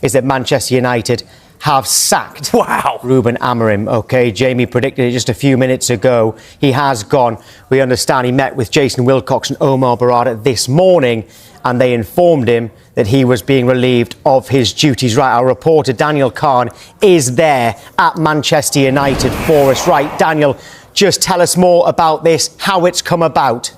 is that Manchester United have sacked Ruben Amorim. OK, Jamie predicted it just a few minutes ago. He has gone. We understand he met with Jason Wilcox and Omar Barada this morning, and they informed him that he was being relieved of his duties. Right, our reporter Daniel Kahn is there at Manchester United for us. Right, Daniel, just tell us more about this, how it's come about.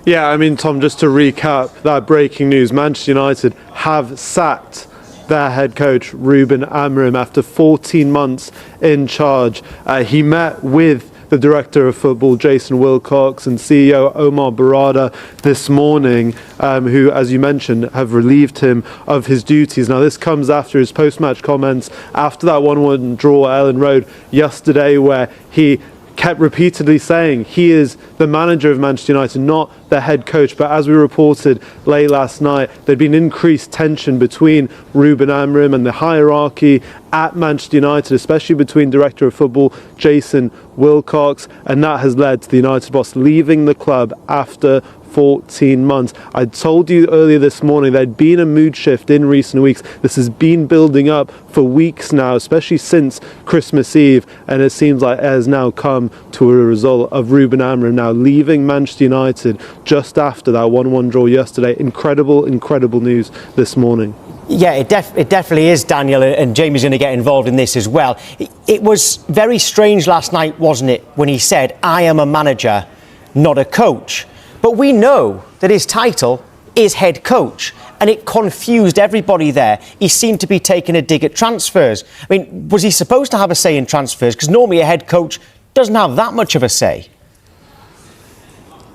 Yeah, I mean, Tom, just to recap that breaking news, Manchester United have sacked their head coach, Ruben Amorim, after 14 months in charge. He met with the director of football, Jason Wilcox, and CEO Omar Barada this morning, who, as you mentioned, have relieved him of his duties. Now, this comes after his post-match comments after that 1-1 draw at Ellen Road yesterday, where he kept repeatedly saying he is the manager of Manchester United, not the head coach. But as we reported late last night, there'd been increased tension between Ruben Amorim and the hierarchy at Manchester United, especially between director of football Jason Wilcox, and that has led to the United boss leaving the club after 14 months. I told you earlier this morning there'd been a mood shift in recent weeks. This has been building up for weeks now, especially since Christmas Eve, and it seems like it has now come to a result of Ruben Amorim now leaving Manchester United just after that 1-1 draw yesterday. Incredible news this morning. Yeah, it definitely is, Daniel, and Jamie's going to get involved in this as well. It was very strange last night, wasn't it, when he said, "I am a manager, not a coach." But we know that his title is head coach, and it confused everybody there. He seemed to be taking a dig at transfers. I mean, was he supposed to have a say in transfers? Because normally a head coach doesn't have that much of a say.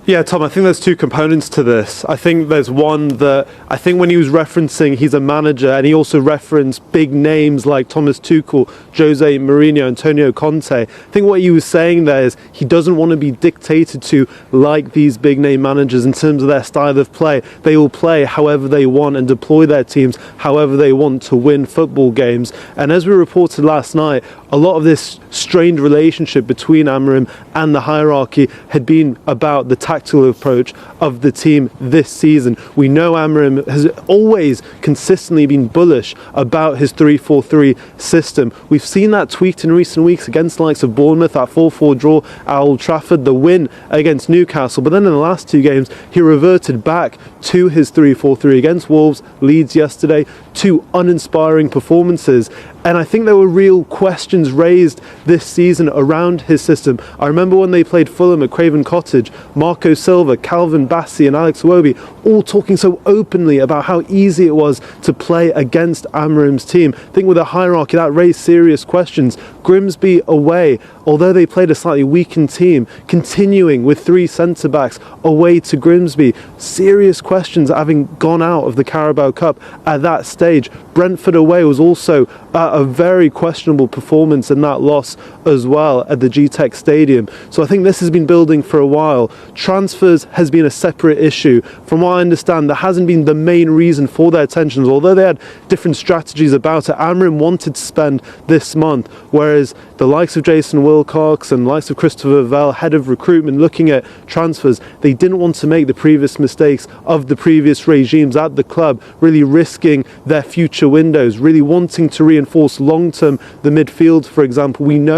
Yeah, Tom, I think there's two components to this. I think there's one that I think when he was referencing he's a manager, and he also referenced big names like Thomas Tuchel, Jose Mourinho, Antonio Conte. I think what he was saying there is he doesn't want to be dictated to like these big name managers in terms of their style of play. They will play however they want and deploy their teams however they want to win football games. And as we reported last night, a lot of this strained relationship between Amorim and the hierarchy had been about the tactical approach of the team this season. We know Amorim has always consistently been bullish about his 3-4-3 system. We've seen that tweaked in recent weeks against the likes of Bournemouth, that 4-4 draw at Old Trafford, the win against Newcastle. But then in the last two games, he reverted back to his 3-4-3 against Wolves, Leeds yesterday. Two uninspiring performances. And I think there were real questions raised this season around his system. I remember when they played Fulham at Craven Cottage, Marco Silva, Calvin Bassey and Alex Iwobi all talking so openly about how easy it was to play against Amorim's team. I think with a hierarchy that raised serious questions. Grimsby away, although they played a slightly weakened team, continuing with three centre-backs away to Grimsby. Serious questions having gone out of the Carabao Cup at that stage. Brentford away was also a very questionable performance in that loss as well at the G-Tech Stadium. So I think this has been building for a while. Transfers has been a separate issue. From what I understand, that hasn't been the main reason for their tensions, although they had different strategies about it. Amorim wanted to spend this month, whereas the likes of Jason Wilcox and the likes of Christopher Vell, head of recruitment, looking at transfers, they didn't want to make the previous mistakes of the previous regimes at the club, really risking their future windows, really wanting to reinforce long-term the midfield, for example. We know